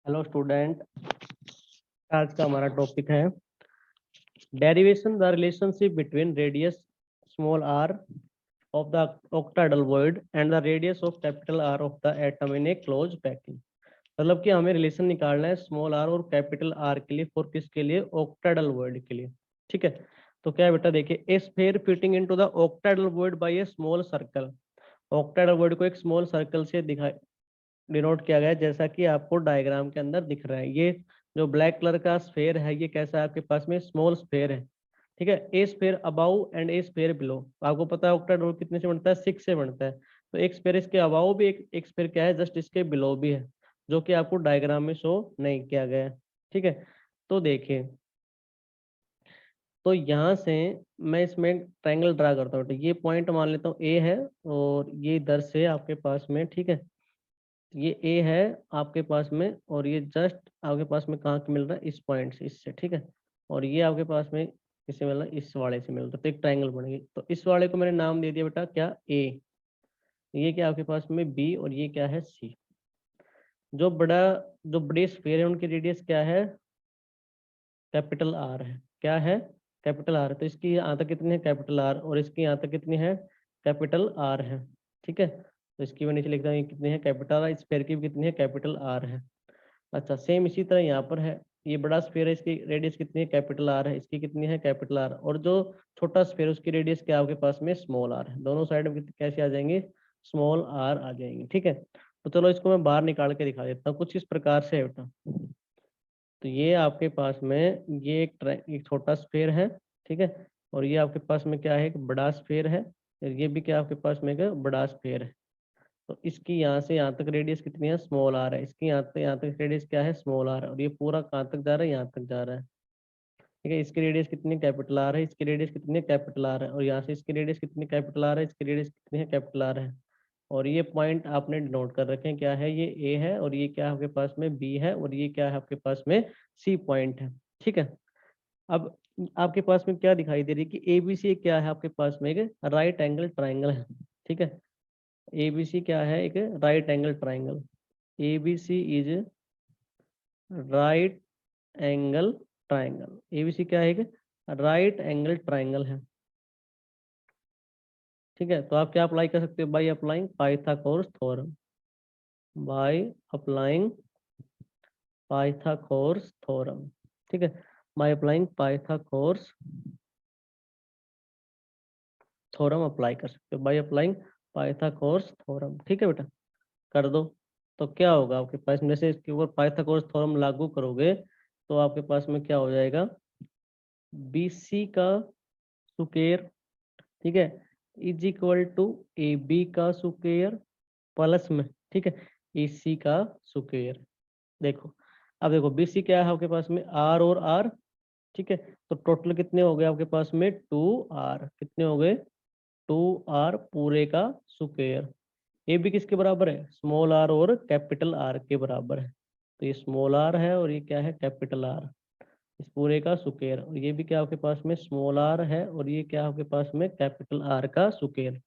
Hello student, आज का हमारा टॉपिक है derivation the relationship between radius small r of the octahedral void and the radius of capital R of the atom in a close packing. मतलब कि हमें relation निकालना है small r और कैपिटल आर के लिए, फॉर किसके लिए? ऑक्टाहेड्रल वॉइड के लिए। ठीक है, तो क्या है बेटा, देखिए, ए sphere fitting into the octahedral void bye A small circle. Octahedral void को एक स्मॉल सर्कल से दिखाई डिनोट किया गया है, जैसा कि आपको डायग्राम के अंदर दिख रहा है। ये जो ब्लैक कलर का स्फेयर है, ये कैसा है आपके पास में? स्मॉल स्फेयर है। ठीक है, a sphere above and a sphere below. आपको पता है ऑक्टाहेड्रल कितने से बनता है? 6 से बनता है। तो एक स्फेयर इसके अबाउ भी, एक स्फेयर क्या है, जस्ट इसके बिलो भी है, जो कि आपको डायग्राम में शो नहीं किया गया है। ठीक है, तो देखिए, तो यहाँ से मैं इसमें ट्रायंगल ड्रा करता हूँ। ये पॉइंट मान लेता हूँ ए है, और ये इधर से आपके पास में, ठीक है, ये ए है आपके पास में, और ये जस्ट आपके पास में कहाँ के मिल रहा है? इस पॉइंट से, इससे। ठीक है, और ये आपके पास में किससे मिल रहा है? इस वाले से मिल रहा है। तो एक ट्रायंगल बनेगी। तो इस वाले को मैंने नाम दे दिया बेटा क्या? ए। ये क्या आपके पास में? बी। और ये क्या है? सी। जो बड़ा, जो बड़े स्फीयर है उनकी रेडियस क्या है? कैपिटल आर है। क्या है? Capital R. तो इसकी यहाँ तक कितनी है? Capital R. और इसकी यहाँ तक कितनी है? कैपिटल आर है। ठीक है, तो इसकी मैं नीचे लिखता हूँ, ये कितनी है? Capital R. स्फीयर की भी कितनी है? कैपिटल आर है। अच्छा, सेम इसी तरह यहाँ पर है। ये बड़ा स्फीयर है, इसकी रेडियस कितनी है? कैपिटल आर है। इसकी कितनी है? Capital R. और जो छोटा स्फीयर है उसकी रेडियस क्या आपके पास में? स्मॉल आर है। दोनों साइड में कैसे आ जाएंगे? स्मॉल आर आ जाएंगे। ठीक है, तो चलो इसको मैं बाहर निकाल के दिखा देता हूँ। कुछ इस प्रकार से है बेटा। तो ये आपके पास में, ये एक छोटा स्फीयर है। ठीक है, और ये आपके पास में क्या है? एक बड़ा स्फीयर है। और ये भी क्या आपके पास में? एक बड़ा स्फीयर है। तो इसकी यहाँ से यहाँ तक रेडियस कितनी है? स्मॉल आर है। इसकी यहाँ तक रेडियस क्या है? स्मॉल आर है। और ये पूरा कहाँ तक जा रहा है? यहाँ तक जा रहा है। ठीक है, इसकी रेडियस कितनी? कैपिटल आर है। इसकी रेडियस कितनी है? कैपिटल आर है। और यहाँ से इसकी रेडियस कितनी? कैपिटल आर है। इसकी रेडियस कितनी है? कैपिटल आर है। और ये पॉइंट आपने नोट कर रखे हैं, क्या है? ये ए है, और ये क्या है आपके पास में? बी है, और ये क्या है आपके पास में? सी पॉइंट है। ठीक है, अब आपके पास में क्या दिखाई दे रही है कि एबीसी क्या है आपके पास में? एक राइट एंगल ट्राइंगल है। ठीक है, एबीसी क्या है? एक right angle triangle. ABC is right angle triangle. ABC क्या है? एक राइट एंगल ट्राइंगल है। ठीक है, तो आप क्या अप्लाई कर सकते हो? By applying Pythagoras theorem. By applying Pythagoras theorem. ठीक है, by applying Pythagoras theorem apply कर सकते हो। By applying Pythagoras theorem. ठीक है बेटा, कर दो। तो क्या होगा आपके पास में से? इसके ऊपर पाइथागोरस थ्योरम लागू करोगे तो आपके पास में क्या हो जाएगा? BC का स्क्वायर, ठीक है, इज इक्वल टू AB का स्क्वायर प्लस में, ठीक है, AC का स्क्वायर। देखो, अब देखो BC क्या है आपके पास में? R और R। ठीक है, तो टोटल कितने हो गए आपके पास में? 2R। कितने हो गए? 2R पूरे का स्क्वायर। ए भी किसके बराबर है? स्मॉल आर और कैपिटल आर के बराबर है। तो ये स्मॉल आर है, और ये क्या है? Capital R. इस पूरे का स्क्वायर। और ये भी क्या आपके पास में? स्मॉल आर है, और ये क्या आपके पास में? कैपिटल आर का स्क्वायर।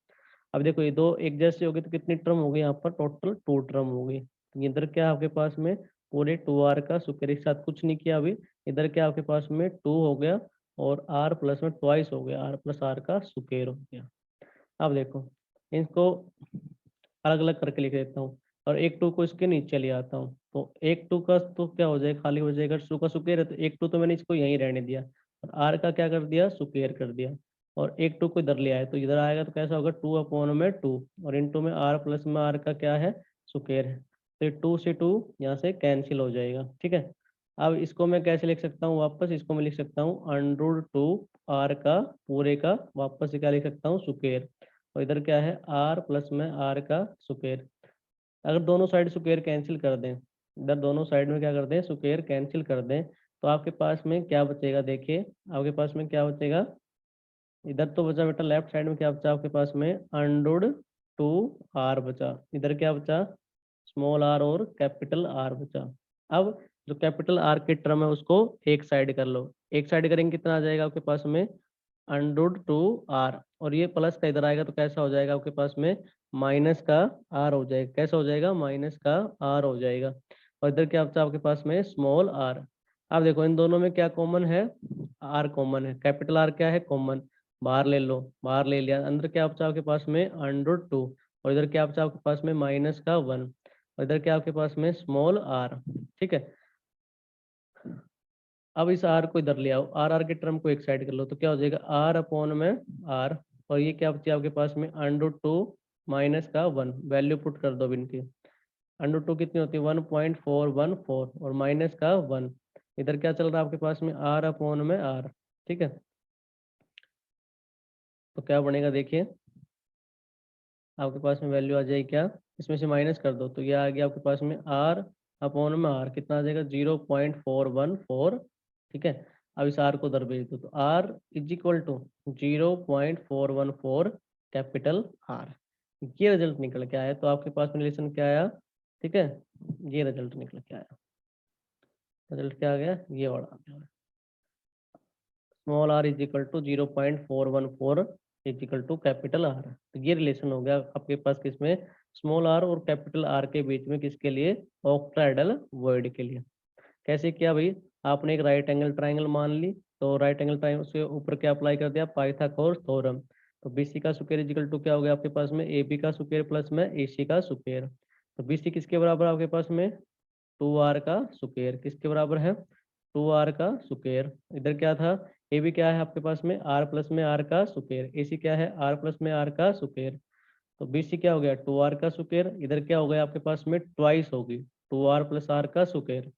अब देखो, ये दो एक जैसे हो गए तो कितनी टर्म हो गई यहाँ पर? टोटल 2 टर्म हो गई। तो इधर क्या आपके पास में? पूरे 2R का स्क्वायर। एक साथ कुछ नहीं किया अभी। इधर क्या आपके पास में? 2 हो गया, और R प्लस में ट्वाइस हो गया, R प्लस R का स्क्वायर हो गया। अब देखो, इनको अलग अलग करके लिख देता हूँ, और एक टू को इसके नीचे ले आता हूँ। तो एक टू का तो क्या हो जाएगा? खाली हो जाएगा। टू का स्क्वायर है, तो एक टू तो मैंने इसको यहीं रहने दिया, और आर का क्या कर दिया? स्क्वायर कर दिया। और एक टू को इधर ले आया, तो इधर आएगा तो कैसा होगा? 2/2, और इंटू में आर प्लस में आर का क्या है? स्क्वायर है। तो ये 2 से 2 यहाँ से कैंसिल हो जाएगा। ठीक है, अब इसको मैं कैसे लिख सकता हूँ? वापस इसको मैं लिख सकता हूँ √2 R का पूरे का, वापस से क्या लिख सकता हूँ? स्क्वायर। और इधर क्या है? R प्लस में R का स्क्वायर। अगर दोनों साइड स्क्वायर कैंसिल कर दें, इधर दोनों साइड में क्या कर दें? स्क्वायर कैंसिल कर दें, तो आपके पास में क्या बचेगा? देखिए, आपके पास में क्या बचेगा? इधर तो बचा बेटा, लेफ्ट साइड में क्या बचा आपके पास में? √2R बचा। इधर क्या बचा? स्मॉल आर और कैपिटल आर बचा। अब जो कैपिटल आर की टर्म है उसको एक साइड कर लो। एक साइड करेंगे कितना आ जाएगा आपके पास में? √2R। और ये प्लस का इधर आएगा तो कैसा हो जाएगा आपके पास में? माइनस का R हो जाएगा। कैसा हो जाएगा? माइनस का R हो जाएगा। और इधर क्या बचा आपके पास में स्मॉल आर। अब देखो इन दोनों में क्या कॉमन है, आर कॉमन है, कैपिटल आर क्या है कॉमन, बाहर ले लो, बाहर ले लिया, अंदर क्या बचा आपके पास में अंडर 2, और इधर क्या बचा आपके पास में -1, और इधर क्या आपके पास में स्मॉल आर। ठीक है, अब इस आर को इधर ले आओ, आर आर के टर्म को एक साइड कर लो, तो क्या हो जाएगा आर अपॉन में आर, और ये क्या बची आपके पास में अंडर 2 -1, वैल्यू पुट कर दो अब इनकी। अंडर 2 कितनी होती है 1.414, और -1, इधर क्या चल रहा है आपके पास में आर अपॉन में आर। ठीक है, तो क्या बनेगा देखिए, आपके पास में वैल्यू आ जाएगी क्या, इसमें से माइनस कर दो तो ये आ गया आपके पास में आर अपॉन में आर, कितना आ जाएगा 0.414। ठीक है, अब इस आर को उधर भेज दो, तो r is equal to 0.414 capital R. ये रिजल्ट निकल के आया, तो आपके पास में रिलेशन क्या आया, ठीक है, ये रिजल्ट निकल के आया। रिजल्ट क्या आ गया, ये वाला आ गया, small r is equal to 0.414 is equal to capital R. तो ये रिलेशन हो गया आपके पास किसमें, स्मॉल आर और कैपिटल आर के बीच में, किसके लिए, ऑक्टाहेड्रल वॉइड के लिए। कैसे किया भाई, आपने एक राइट एंगल ट्राइंगल मान ली, तो राइट एंगल ट्राइंगल से ऊपर क्या अप्लाई कर दिया, पाइथागोरस थ्योरम। तो बीसी का स्क्वायर इज इक्वल टू क्या हो गया आपके पास में, ए बी का स्क्वायर प्लस में ए सी का स्क्वायर। तो बीसी किसके बराबर आपके पास में, 2r का स्क्वायर, किसके बराबर है, 2r का स्क्वायर। इधर क्या था, ए बी क्या है आपके पास में r प्लस में r का स्क्वायर, ए सी क्या है r प्लस में r का स्क्वायर। तो बी सी क्या हो गया 2r का स्क्वायर, इधर क्या हो गया आपके पास में ट्वाइस होगी 2r प्लस r का स्क्वायर।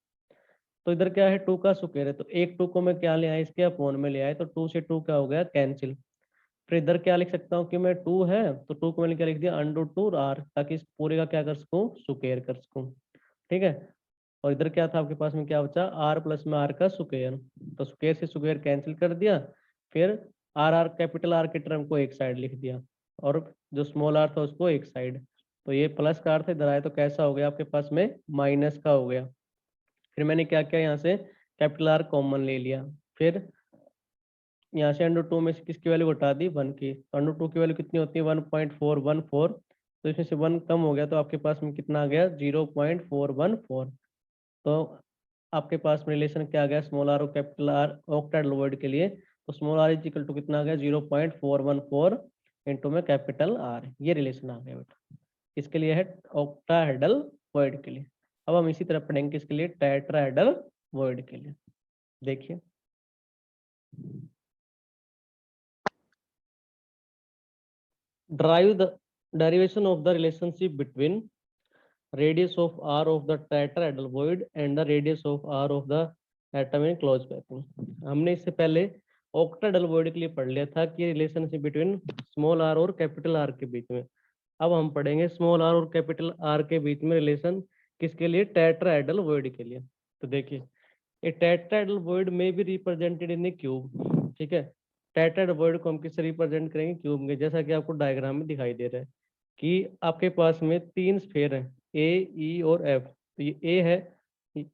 तो इधर क्या है 2 का स्क्वायर है, तो एक 2 को मैं क्या ले आया इसके अपॉन में ले आया, तो 2 से 2 क्या हो गया कैंसिल। फिर इधर क्या लिख सकता हूँ कि मैं 2 है तो 2 को मैंने क्या लिख दिया अंडर 2 r, ताकि इस पूरे का क्या कर सकूँ स्क्वायर कर सकूँ। ठीक है, और इधर क्या था आपके पास में क्या बचा आर प्लस में आर का स्क्वायर, तो स्क्वायर से स्क्वायर कैंसिल कर दिया, फिर आर आर कैपिटल आर के टर्म को एक साइड लिख दिया, और जो स्मॉल आर था उसको एक साइड। तो ये प्लस का अर्थ इधर आया, तो कैसा हो गया आपके पास में माइनस का हो गया। फिर मैंने क्या किया यहाँ से कैपिटल आर कॉमन ले लिया, फिर यहाँ से अंडर 2 में से किसकी वैल्यू घटा दी 1 की, तो अंडर 2 की वैल्यू कितनी होती है 1.414, तो इसमें से 1 कम हो गया, तो आपके पास में कितना आ गया 0.414। तो आपके पास में रिलेशन क्या आ गया स्मॉल आर और कैपिटल आर ऑक्टाहेड्रल वॉइड के लिए, तो small r is equal to कितना आ गया 0.414 इंटू में कैपिटल आर, ये रिलेशन आ गया बेटा, किसके लिए है ऑक्टाहेड्रल वॉइड के लिए। अब हम इसी तरह पढ़ेंगे किसके लिए टेट्राहेड्रल वॉइड के लिए। देखिए derive the derivation of the relationship between radius of r of the tetrahedral void and the radius of r of the atom in closed vacuum। हमने इससे पहले ऑक्टाहेड्रल वॉइड के लिए पढ़ लिया था कि रिलेशनशिप बिटवीन स्मॉल आर और कैपिटल आर के बीच में। अब हम पढ़ेंगे स्मॉल आर और कैपिटल आर के बीच में रिलेशन किसके लिए टेट्राहेड्रल वॉइड के लिए। तो देखिए ए टेट्राहेड्रल वॉइड में भी रिप्रेजेंटेड इन ए क्यूब। ठीक है, टेट्राहेड्रल वॉइड को हम किससे रिप्रेजेंट करेंगे क्यूब में, जैसा कि आपको डायग्राम में दिखाई दे रहा है कि आपके पास में 3 स्फीयर हैं ए ई और एफ। तो ये ए है, ये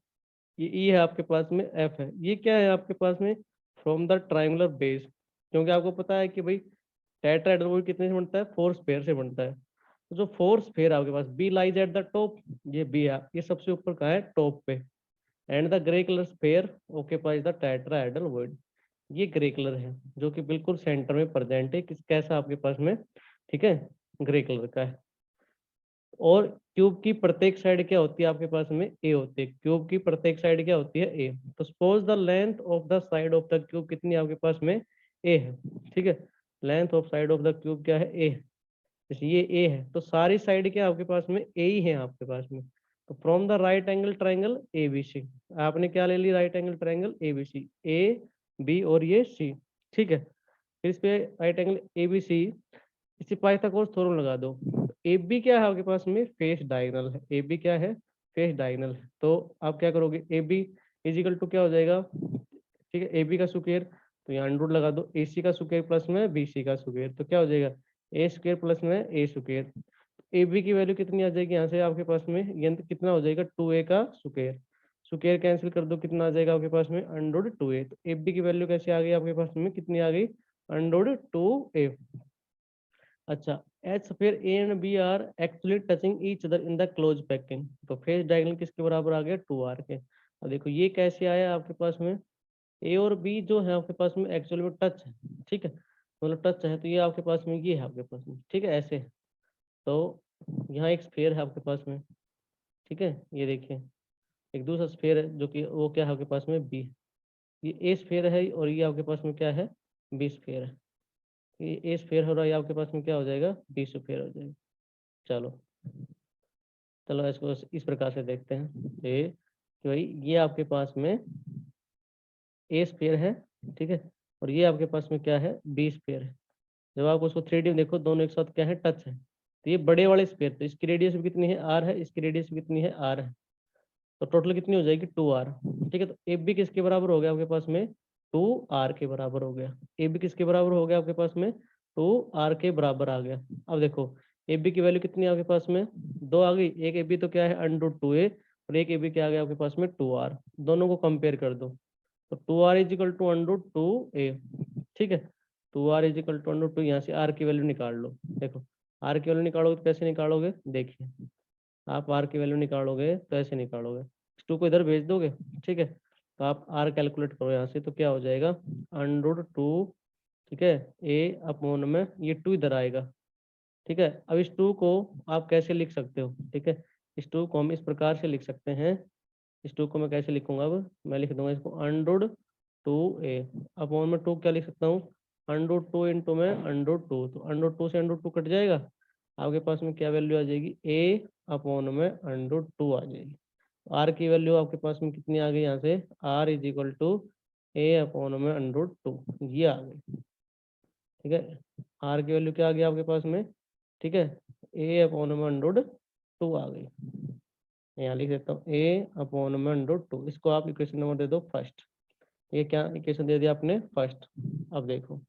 ई है आपके पास में, एफ है, ये क्या है आपके पास में फ्रॉम द ट्राइंगुलर बेस। क्योंकि आपको पता है कि भाई टेट्राहेड्रल वॉइड कितने से बनता है 4 स्फीयर से बनता है। तो जो 4 स्फीयर आपके पास B lies at the top, ये बी है, ये सबसे ऊपर कहाँ है टॉप पे, and the grey colour sphere occupies the tetrahedral void. ये ग्रे कलर है जो कि बिल्कुल सेंटर में प्रेजेंट है, किस कैसा आपके पास में, ठीक है, ग्रे कलर का है। और क्यूब की प्रत्येक साइड क्या होती है आपके पास में ए होती है, क्यूब की प्रत्येक साइड क्या होती है ए। तो suppose the length of the side of the cube कितनी आपके पास में ए है। ठीक है, length of side of the cube क्या है ए, जैसे ये ए है तो सारी साइड क्या आपके पास में ए ही है आपके पास में। तो from the right angle triangle A B C, आपने क्या ले ली right angle triangle A B C, A B और ये सी। ठीक है, फिर इस पे right angle A B C, इसी पाइथागोरस थ्योरम लगा दो। ए बी क्या है आपके पास में फेस डायगोनल है, ए बी क्या है फेस डायगोनल है। तो आप क्या करोगे ए बी इजिकल टू क्या हो जाएगा, ठीक है, ए बी का स्क्वायर, तो यहाँ अंडर लगा दो, ए सी का स्क्वायर प्लस में बी सी का स्क्वायर, तो क्या हो जाएगा ए स्क्वायर प्लस में ए स्क्वायर। ए बी की वैल्यू कितनी आ जाएगी यहाँ से आपके पास में, ये कितना हो जाएगा 2a का स्क्वायर, स्क्वायर कैंसिल कर दो, कितना आ जाएगा आपके पास में अंडर 2a। तो ए बी की वैल्यू कैसे आ गई आपके पास में, कितनी आ गई अंडर 2a। अच्छा, each sphere A and B are actually touching each other in the close packing, तो फेस डायगोनल किसके बराबर आ गया, 2r के। अब देखो ये कैसे आया आपके पास में, ए और बी जो है आपके पास में एक्चुअली में टच है, ठीक है, मतलब टच है, तो ये आपके पास में ये है आपके पास में, ठीक है, ऐसे। तो यहाँ एक स्फीयर है आपके पास में, ठीक है, ये देखिए एक दूसरा स्फीयर है जो कि वो क्या है आपके पास में, बी। ये ए स्फीयर है और ये आपके पास में क्या है, बी स्फीयर है। ये ए स्फीयर हो रहा है, ये आपके पास में क्या हो जाएगा, बी स्फीयर हो जाएगा। चलो, चलो इसको इस प्रकार से देखते हैं ये कि भाई ये आपके पास में ए स्फीयर है, ठीक है, और ये आपके पास में क्या है, बी स्फीयर है। जब आप उसको 3D में देखो, दोनों एक साथ क्या है, टच है, तो ये बड़े वाले स्फीयर, तो इसकी रेडियस भी कितनी है, आर है, इसकी रेडियस भी कितनी है, आर है, तो टोटल कितनी हो जाएगी, 2r। ठीक है, तो ए बी किसके बराबर हो गया आपके पास में, 2r के बराबर हो गया। ए बी किसके बराबर हो गया आपके पास में, 2r के बराबर आ गया। अब देखो ए बी की वैल्यू कितनी है आपके पास में, 2 आ गई। एक ए बी तो क्या है, √2a, और एक ए बी क्या आ गया आपके पास में, 2r। दोनों को कंपेयर कर दो, तो 2r is equal to √2a, ठीक है, 2r इज इक्वल टू √2, यहाँ से r की वैल्यू निकाल लो। देखो r की वैल्यू निकालोगे तो कैसे निकालोगे, देखिए आप r की वैल्यू निकालोगे तो ऐसे निकालोगे, टू को इधर भेज दोगे, ठीक है, तो आप r कैलकुलेट करो यहाँ से, तो क्या हो जाएगा, √2, ठीक है, a अपॉन में ये 2 इधर आएगा, ठीक है। अब इस 2 को आप कैसे लिख सकते हो, ठीक है, इस 2 को हम इस प्रकार से लिख सकते हैं। इस 2 को मैं कैसे लिखूंगा, अब मैं लिख दूंगा इसको √2a अपॉन में 2 क्या लिख सकता हूँ, √2 इंटू में √2, तो √2 से √2 कट जाएगा, आपके पास में क्या वैल्यू आ जाएगी, a अपॉन में √2 आ जाएगी। आर की वैल्यू आपके पास में कितनी आ गई, यहाँ से r is equal to a upon में √2, ये आ गई, ठीक है। आर की वैल्यू क्या आ गई आपके पास में, ठीक है, ए अपॉन में √2 आ गई। यहाँ लिख देता हूँ ए अपॉन में √2, इसको आप इक्वेशन नंबर दे दो फर्स्ट। ये क्या इक्वेशन दे दिया आपने, फर्स्ट। अब देखो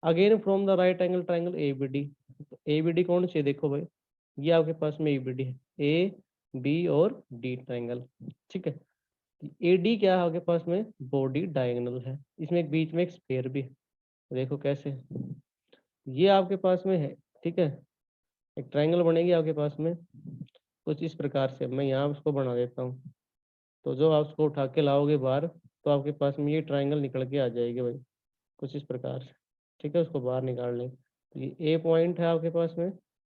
again from the right angle triangle A B D, A B D कौन सी, देखो भाई ये आपके पास में ए बी डी है, ए बी और डी ट्राइंगल, ठीक है। ए डी क्या है आपके पास में, बॉडी डायगोनल है, इसमें एक बीच में एक स्फीयर भी है, देखो कैसे, ये आपके पास में है, ठीक है, एक ट्राइंगल बनेगी आपके पास में कुछ इस प्रकार से। मैं यहाँ उसको बना देता हूँ, तो जो आप उसको उठा के लाओगे बाहर, तो आपके पास में ये ट्राइंगल निकल के आ जाएगी भाई, कुछ इस प्रकार से, ठीक है, उसको बाहर निकाल लें। तो ये ए पॉइंट है आपके पास में,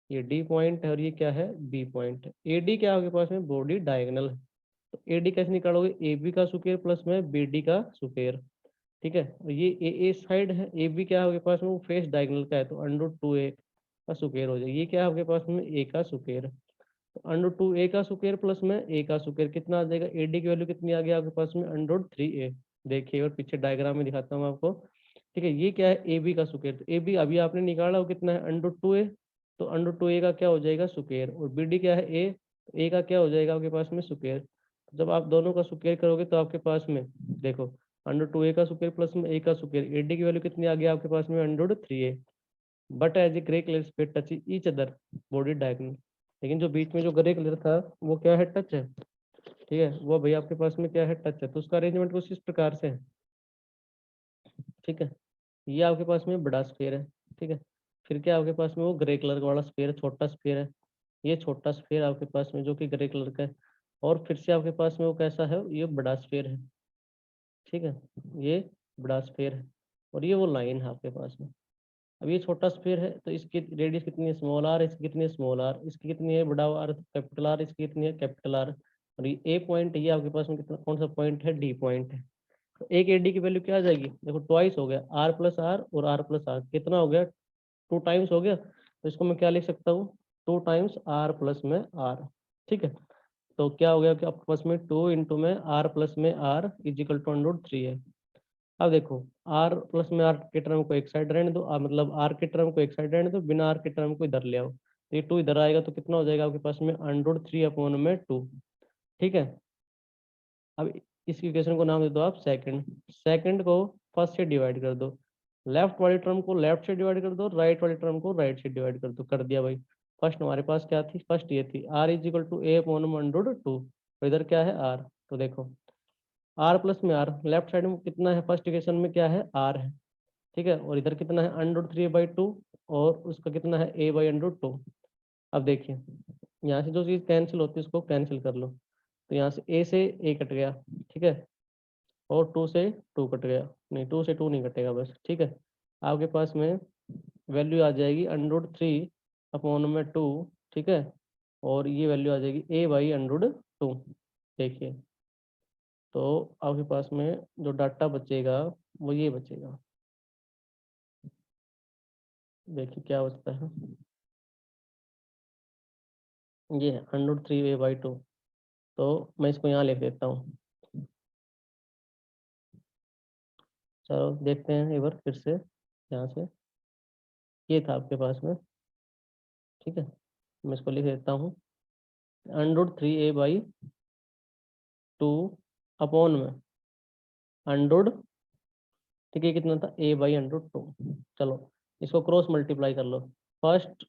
ये डी पॉइंट है, और ये क्या है, बी पॉइंट है। ए डी क्या है आपके पास में, बॉडी डायगोनल है, तो ए डी कैसे निकालोगे, ए बी का स्क्वायर प्लस में बी डी का स्क्वायर, ठीक है, और ये ए साइड है, ए बी क्या है आपके पास में, वो फेस डायगोनल का है, तो √2a का स्क्वायर हो जाएगा। ये क्या है आपके पास में, ए का स्क्वायर, तो √2a का स्क्वायर प्लस में ए का स्क्वायर कितना आ जाएगा, ए डी की वैल्यू कितनी आ गई आपके पास में, √3a। देखिए और पीछे डायग्राम में दिखाता हूँ आपको, ठीक है, ये क्या है, ए बी का स्क्वायर, तो ए बी अभी आपने निकाला वो कितना है, √2a, तो √2a का क्या हो जाएगा, स्क्वायर, और बी डी क्या है, ए का क्या हो जाएगा आपके पास में, स्क्वायर। जब आप दोनों का स्क्वायर करोगे तो आपके पास में देखो √2a का स्क्वायर प्लस में ए का स्क्वायर, ए डी की वैल्यू कितनी आ गई आपके पास में, √3a, but as a grey colour space touch each other body diagonal, लेकिन जो बीच में जो ग्रे कलर था वो क्या है, टच है, ठीक है, वो भाई आपके पास में क्या है, टच है, तो उसका अरेंजमेंट कुछ इस प्रकार से है, ठीक है। ये आपके पास में बड़ा स्फीयर है, ठीक है, फिर क्या आपके पास में वो ग्रे कलर वाला स्फीयर, छोटा स्फीयर है, ये छोटा स्फीयर आपके पास में जो कि ग्रे कलर का है, और फिर से आपके पास में वो कैसा है, ये बड़ा स्फीयर है, ठीक है, ये बड़ा स्फीयर है, और ये वो लाइन है आपके पास में। अब ये छोटा स्फीयर है, तो इसकी रेडियस कितनी है, स्मॉल आर, इसकी कितनी है, स्मॉल आर, इसकी कितनी है, बड़ा आर कैपिटल आर, इसकी कितनी है, कैपिटल आर, और ये ए पॉइंट, ये आपके पास में कितना, कौन सा पॉइंट है, डी पॉइंट है। तो एक एडी की वैल्यू क्या आ जाएगी, देखो ट्वाइस हो गया, आर प्लस आर और आर प्लस आर कितना हो गया, 2 टाइम्स हो गया, तो इसको मैं क्या लिख सकता हूँ, 2 टाइम्स आर प्लस में आर, ठीक है। तो क्या हो गया कि आपके पास में 2 इंटू में आर प्लस में आर इज इक्वल टू √3 है। अब देखो आर प्लस में आर के टर्म को एक साइड रहने दो, मतलब आर के टर्म को एक साइड रहने दो, बिना आर के टर्म को इधर ले आओ, तो ये 2 इधर आएगा, तो कितना हो जाएगा आपके पास में, √3 अपॉन में 2, ठीक है। अब इस इक्वेशन को नाम दे दो आप सेकंड, सेकंड को फर्स्ट से डिवाइड कर दो, लेफ्ट वाली टर्म को लेफ्ट से डिवाइड कर दो, राइट वाली टर्म को राइट से डिवाइड कर दो, कर दिया भाई। फर्स्ट हमारे पास क्या थी, फर्स्ट ये थी r is equal to a upon √2, तो इधर क्या है, आर, तो देखो आर प्लस में आर, लेफ्ट साइड में कितना है, फर्स्ट इक्वेशन में क्या है, आर है, ठीक है, और इधर कितना है, √3/2, और उसका कितना है a/√2। अब देखिए यहाँ से जो चीज़ कैंसिल होती है उसको कैंसिल कर लो, तो यहाँ से a से a कट गया, ठीक है, और 2 से 2 कट गया, नहीं 2 से 2 नहीं कटेगा बस, ठीक है। आपके पास में वैल्यू आ जाएगी √3/2, ठीक है, और ये वैल्यू आ जाएगी a/√2। देखिए तो आपके पास में जो डाटा बचेगा वो ये बचेगा, देखिए क्या बचता है, ये है √3a/2। तो मैं इसको यहाँ लिख देता हूँ। चलो देखते हैं एक बार फिर से यहाँ से, ये था आपके पास में, ठीक है, मैं इसको लिख देता हूँ √3a/2 अपॉन में अंडोड, ठीक है, कितना था a/√2। चलो इसको क्रॉस मल्टीप्लाई कर लो, फर्स्ट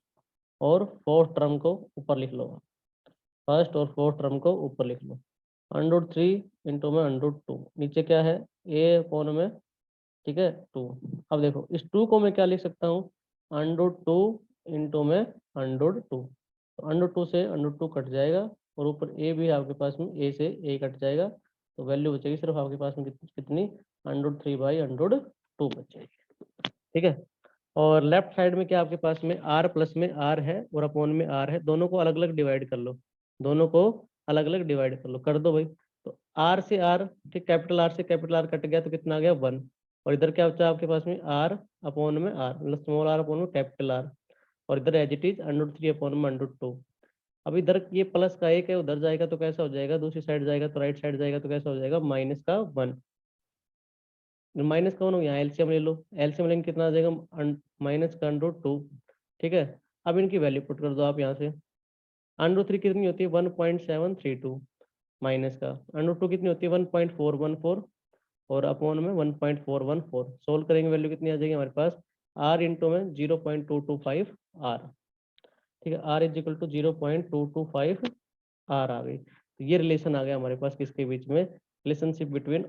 और फोर्थ टर्म को ऊपर लिख लो, फर्स्ट और फोर्थ टर्म को ऊपर लिख लो, √3 इंटू में √2, नीचे क्या है a/, में, ठीक है, 2। अब देखो इस 2 को मैं क्या लिख सकता हूँ, √2 इंटू में √2, तो √2 से √2 कट जाएगा, और ऊपर a भी है आपके पास में, a से a कट जाएगा, तो वैल्यू बचेगी सिर्फ आपके पास में कितनी, √3/√2 बच जाएगी, ठीक है। और लेफ्ट साइड में क्या आपके पास में r प्लस में r है और अपॉन में r है, दोनों को अलग अलग डिवाइड कर लो, दोनों को अलग अलग डिवाइड कर लो, कर दो भाई। तो r से r, ठीक, कैपिटल R से कैपिटल R कट गया तो कितना आ गया 1, और इधर क्या बचा आपके पास में r अपॉन में r, मतलब स्मॉल r अपॉन में कैपिटल R, और इधर एज इट इज √3 अपॉन में √2। अब इधर ये प्लस का एक है, उधर जाएगा तो कैसा हो जाएगा, दूसरी साइड जाएगा तो राइट साइड जाएगा तो कैसा हो जाएगा -1, -1 हो गया, एलसीएम ले लो, एलसीएम लेंगे कितना आ जाएगा -√2, ठीक है। अब इनकी वैल्यू पुट कर दो आप यहाँ से, √3 कितनी होती है 1.732, माइनस का √2 कितनी होती है 1.414, और अपॉन में 1.414, सोल्व करेंगे वैल्यू कितनी आ जाएगी हमारे पास, r इंटू में 0.225 r, ठीक है, r is equal to 0.225 r आ गई। तो ये रिलेशन आ गया हमारे पास किसके बीच में, रिलेशनशिप बिटवीन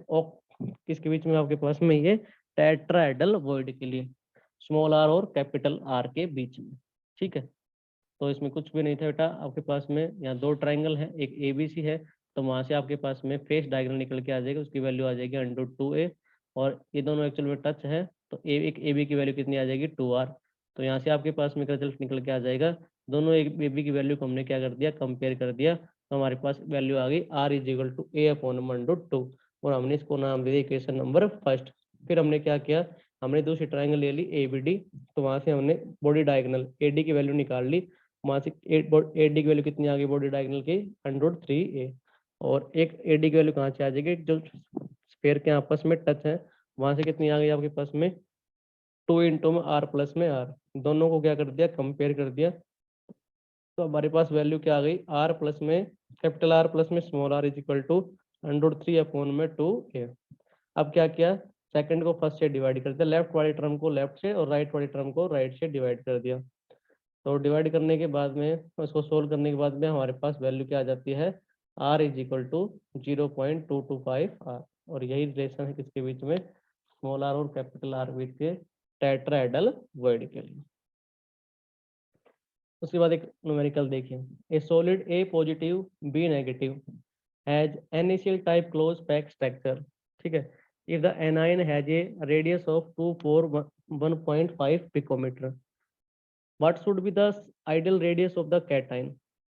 किसके बीच में आपके पास में, ये टेट्राहेड्रल वॉइड के लिए, स्मॉल r और कैपिटल R के बीच में, ठीक है। तो इसमें कुछ भी नहीं था बेटा, आपके पास में यहाँ दो ट्राइंगल है, एक ABC है, तो वहां से आपके पास में फेस डायगोनल निकल के आ जाएगा, उसकी वैल्यू आ जाएगी √2a, और ये दोनों एक्चुअल में टच है, तो एक AB की वैल्यू कितनी आ जाएगी 2r। तो यहाँ से आपके पास में रिजल्ट निकल के आ जाएगा, दोनों एक AB की वैल्यू को हमने क्या कर दिया, कंपेयर कर दिया, तो हमारे पास वैल्यू आ गई r is equal to a/√2, और हमने इसको नाम दे दिया इक्वेशन नंबर फर्स्ट। फिर हमने क्या किया, हमने दूसरी ट्राइंगल ले ली ABD, तो वहां से हमने बॉडी डायगोनल AD की वैल्यू निकाल ली, वहां से AD की वैल्यू कितनी आ गई बॉडी डायगोनल की √3a, और एक AD की वैल्यू कहाँ से आ जाएगी, जो स्फीयर के आपस में टच है, वहां से कितनी आ गई आपके पास में 2 इंटू में r प्लस में r, दोनों को क्या कर दिया, कंपेयर कर दिया, तो हमारे पास वैल्यू क्या आ गई, r प्लस में कैपिटल R प्लस में small r is equal to √3/2a। अब क्या किया, सेकंड को फर्स्ट से डिवाइड कर दिया, लेफ्ट वाली टर्म को लेफ्ट से और राइट वाली टर्म को राइट से डिवाइड कर दिया, तो डिवाइड करने के बाद में उसको सोल्व करने के बाद में हमारे पास वैल्यू क्या आ जाती है, r is equal to 0.225 r, और यही रिलेशन है किसके बीच में, स्मॉल r और कैपिटल R बीच के टेट्राहेड्रल वॉइड के लिए। उसके बाद एक न्यूमेरिकल देखिए, a solid A positive B negative has NaCl type close pack structure, ठीक है, if the anion has a radius of 241.5 picometre, what should be the ideal radius of the cation,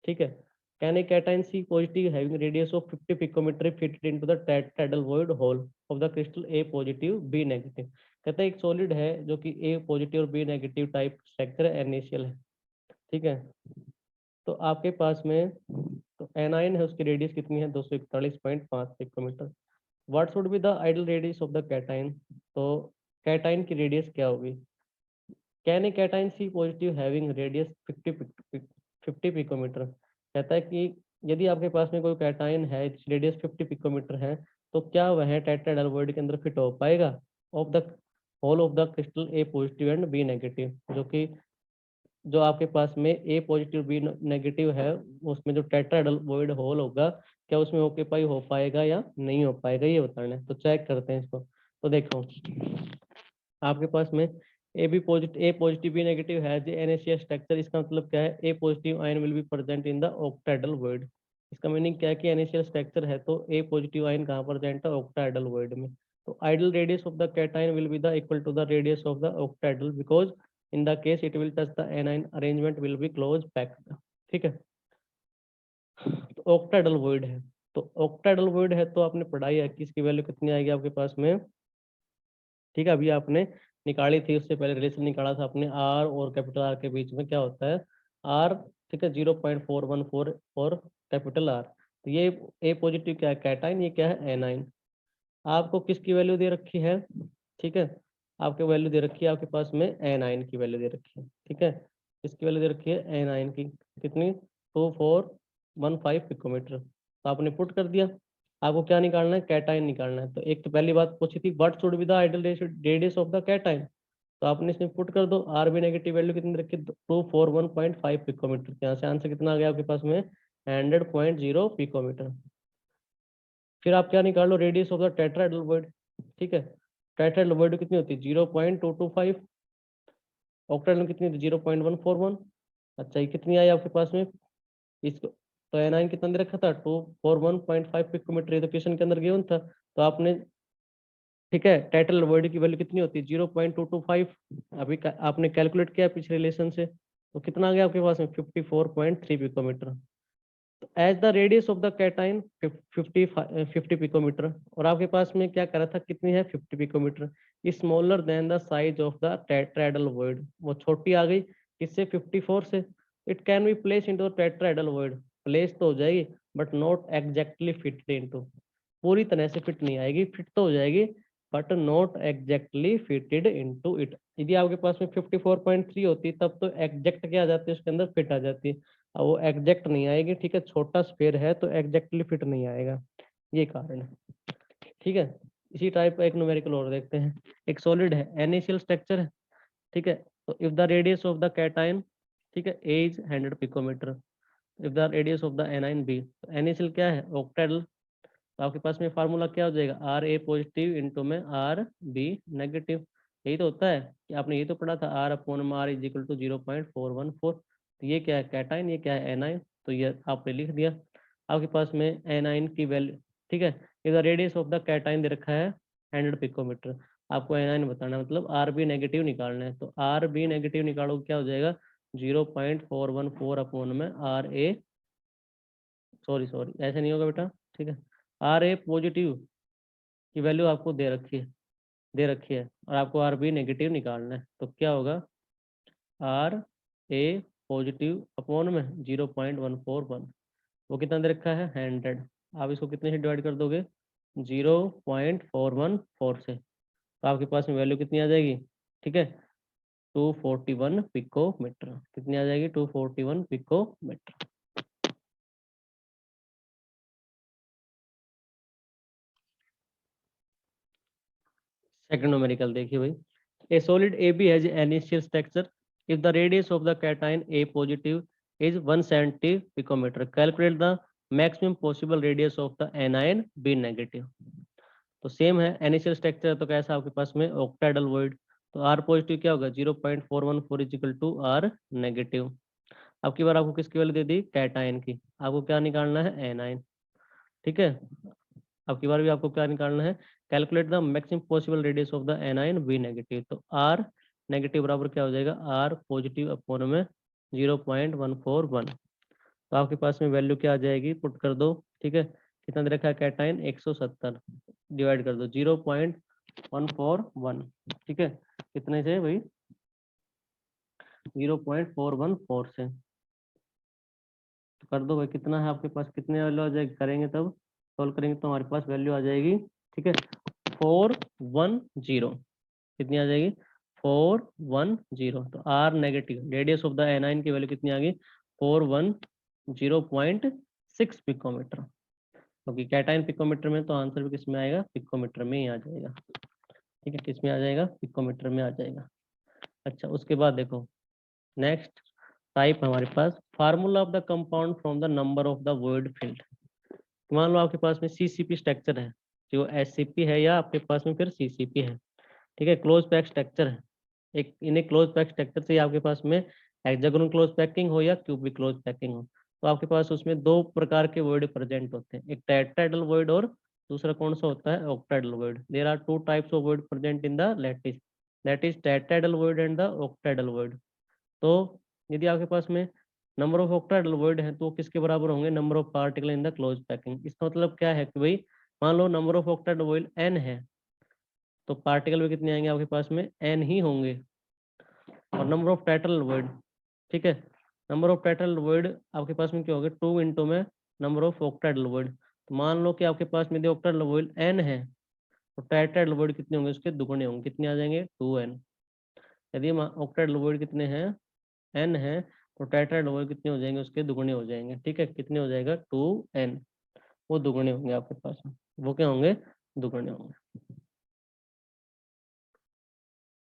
ठीक है। can a cation C positive having radius of 50 picometer fitted into the tetrahedral void hole of the crystal A positive B negative, कहता है एक solid है जो कि A positive और B negative type structure NaCl है, ठीक है। तो आपके पास में तो एनाइन है, उसकी रेडियस कितनी है 241.5 picometre, what should be the ideal radius of the cation, तो कैटाइन की रेडियस क्या होगी, can a cation C positive having radius 50 picometre, कहता है कि यदि आपके पास में कोई कैटाइन है रेडियस 50 पिकोमीटर है, तो क्या वह टेट्राहेड्रल वॉइड के अंदर फिट हो पाएगा, of the hole of the crystal A positive and B negative, जो कि जो आपके पास में ए पॉजिटिव बी नेगेटिव है, उसमें जो टेट्राहेड्रल वॉइड होल होगा, क्या उसमें ऑक्यूपाई हो पाएगा या नहीं हो पाएगा, ये बताना है। तो चेक करते हैं इसको। तो देखो आपके पास में ए पॉजिटिव बी नेगेटिव है NaCl स्ट्रक्चर। इसका मतलब क्या है, A positive ion will be present in the octahedral void. इसका मीनिंग क्या है कि NaCl स्ट्रक्चर है तो ए पॉजिटिव आयन कहाँ प्रेजेंट है, ऑक्टाहेड्रल वॉइड में। तो ideal radius of the cation will be the equal to the radius of the octahedral, because in the case it will touch the anion arrangement will be close packed. ठीक है, तो octahedral void है, तो octahedral void है तो आपने पढ़ाई है कि इसकी वैल्यू कितनी आएगी आपके पास में। ठीक है, अभी आपने निकाली थी, उससे पहले रिलेशन निकाला था अपने आर और कैपिटल आर के बीच में क्या होता है, आर। ठीक है, 0.414 और कैपिटल आर। तो ये ए पॉजिटिव क्या है, कैटाइन, ये क्या है, एनाइन। आपको किसकी वैल्यू दे रखी है, ठीक है, आपको वैल्यू दे रखी है आपके पास में एनाइन की वैल्यू दे रखी है। ठीक है, इसकी वैल्यू दे रखी है एनाइन की, कितनी, 2415 पिकोमीटर। तो आपने पुट कर दिया। आपको क्या निकालना है, कैटाइन निकालना है। तो एक तो पहली बात पूछी थी, what should be the ideal radius of the cation. तो आपने इसमें पुट कर दो, आर बी नेगेटिव वैल्यू कितनी रखी, 241.5 पिकोमीटर। यहाँ से आंसर कितना आ गया आपके पास में, 100.0 पिकोमीटर। फिर आप क्या निकाल लो, radius of the tetrahedral void. ठीक है, टेट्राहेड्रल वॉइड कितनी होती है, 0.225। ऑक्टाहेड्रल में कितनी थी, 0.141। अच्छा, ये कितनी आई आपके पास में, इसको तो एनाइन कितना दे रखा था, 241.5 पिकोमीटर। ये तो क्वेश्चन के अंदर गिवन था। तो आपने, ठीक है, टेट्राहेड्रल वॉइड की वैल्यू कितनी होती है, 0.225। अभी आपने कैलकुलेट किया पिछले रिलेशन से, तो कितना आ गया आपके पास में, 54.3 picometre. As the radius of the cation 50 picometre. और आपके पास में क्या करा था, कितनी है, 50 picometre, smaller than the size of the tetrahedral void. वो छोटी आ गई किससे, 54 से। It can be place into tetrahedral void, place तो हो जाएगी but not exactly fit into, पूरी तरह से फिट नहीं आएगी, फिट तो हो जाएगी but not exactly fitted into it. यदि आपके पास में 54.3 होती तब तो एग्जैक्ट क्या आ जाती है उसके अंदर, फिट आ जाती है। अब वो एग्जैक्ट नहीं आएगी। ठीक है, छोटा स्फेयर है तो एग्जैक्टली फिट नहीं आएगा, ये कारण है। ठीक है, इसी टाइप का एक न्यूमेरिकल और देखते हैं। एक सॉलिड है, NaCl स्ट्रक्चर है। ठीक है, तो if the radius of the cation, ठीक है, A is 100 picometer, if the radius of the anion B. NaCl क्या है, ऑक्टेडल। तो आपके पास में फार्मूला क्या हो जाएगा, आर ए पॉजिटिव इंटू में आर बी नेगेटिव। यही तो होता है कि आपने ये तो पढ़ा था, आर अपॉन में आर इज इक्वल टू 0.414। तो ये क्या है, कैटाइन, ये क्या है, एनाइन। तो ये आपने लिख दिया। आपके पास में एनाइन की वैल्यू, ठीक है, इधर रेडियस ऑफ द कैटाइन दे रखा है 100 पिकोमीटर। आपको एनाइन बताना है, मतलब आर बी नेगेटिव निकालना है। तो आर बी नेगेटिव निकालो, क्या हो जाएगा, 0.414 अपॉन में आर ए, सॉरी सॉरी ऐसे नहीं होगा बेटा। ठीक है, आर ए पॉजिटिव की वैल्यू आपको दे रखी है और आपको आर बी नेगेटिव निकालना है। तो क्या होगा, आर ए पॉजिटिव अपॉन में 0.141, वो कितना दे रखा है, 100। आप इसको कितने से डिवाइड कर दोगे, 0.414 से, तो आपके पास में वैल्यू कितनी आ जाएगी, ठीक है, 241 पिकोमीटर। कितनी आ जाएगी, 241 पिकोमीटर। सेकंड न्यूमेरिकल देखिए भाई, a solid AB has an initial structure if the radius of the cation A positive is 170 picometer, calculate the maximum possible radius of the anion B negative। तो same है, initial structure तो कैसा आपके पास में, octahedral void. तो are positive क्या होगा, 0.414 इजिकल टू आर नेगेटिव। अब की बार आपको किसकी वैल्यू दे दी, कैटायन की। आपको क्या निकालना है, एनाइन। ठीक है, अब की बार भी आपको क्या निकालना है, calculate the maximum possible radius of the anion B negative. तो आर नेगेटिव बराबर क्या हो जाएगा, आर पॉजिटिव अपॉन में 0.141। तो आपके पास में वैल्यू क्या आ जाएगी, पुट कर दो। ठीक है, कितना दे रखा है, कैटाइन 170, डिवाइड कर दो 0.141। ठीक है, कितने से भाई, 0.414 से। तो कर दो भाई, कितना है आपके पास, कितने वैल्यू आ जाएगी, करेंगे तब सॉल्व करेंगे तो हमारे पास वैल्यू आ जाएगी, ठीक है, 410। कितनी आ जाएगी, 410। तो r negative, radius of the anion की वैल्यू कितनी आ गई, 410.6 पिकोमीटर। क्योंकि कैटाइन पिकोमीटर में, तो आंसर भी किस में आएगा, पिकोमीटर में ही आ जाएगा। ठीक है, किस में आ जाएगा, पिकोमीटर में आ जाएगा। अच्छा, उसके बाद देखो नेक्स्ट टाइप हमारे पास, formula of the compound from the number of the void field. मान लो आपके पास में CCP स्ट्रक्चर है, जो SCP है या आपके पास में फिर CCP है। ठीक है, क्लोज पैक स्ट्रक्चर है। एक इन्हें क्लोज पैक स्ट्रक्चर से आपके पास में हेक्सागोनल क्लोज पैकिंग हो या क्यूबिक क्लोज पैकिंग हो, तो आपके पास उसमें दो प्रकार के वॉइड प्रेजेंट होते हैं, एक टेट्राहेड्रल वॉइड और दूसरा कौन सा होता है, octahedral void. There are two types of void present in the lattice, that is tetrahedral void and the octahedral void. तो यदि आपके पास में नंबर ऑफ ऑक्टाहेड्रल वॉइड है तो वो किसके बराबर होंगे, number of particle in the close packing. इसका मतलब क्या है कि भाई मान लो number of octahedral void n है, तो पार्टिकल भी कितने आएंगे आपके पास में, n ही होंगे। और नंबर ऑफ टेट्राहेड्रल वॉइड, ठीक है, नंबर ऑफ टेट्राहेड्रल वॉइड आपके पास में क्या होगा, 2 इंटू में नंबर ऑफ ऑक्टाहेड्रल वॉइड। तो मान लो कि आपके पास में यदि ऑक्टाहेड्रल वॉइड n है तो टेट्राहेड्रल वॉइड कितने होंगे, उसके दुगने होंगे, कितने आ जाएंगे, 2n। यदि ऑक्टाहेड्रल वॉइड कितने हैं, n है, तो टेट्राहेड्रल वॉइड कितने हो जाएंगे, उसके दुगने हो जाएंगे, ठीक है, कितने हो जाएगा, 2n। वो दुगने होंगे आपके पास में, वो क्या होंगे, दुगने होंगे।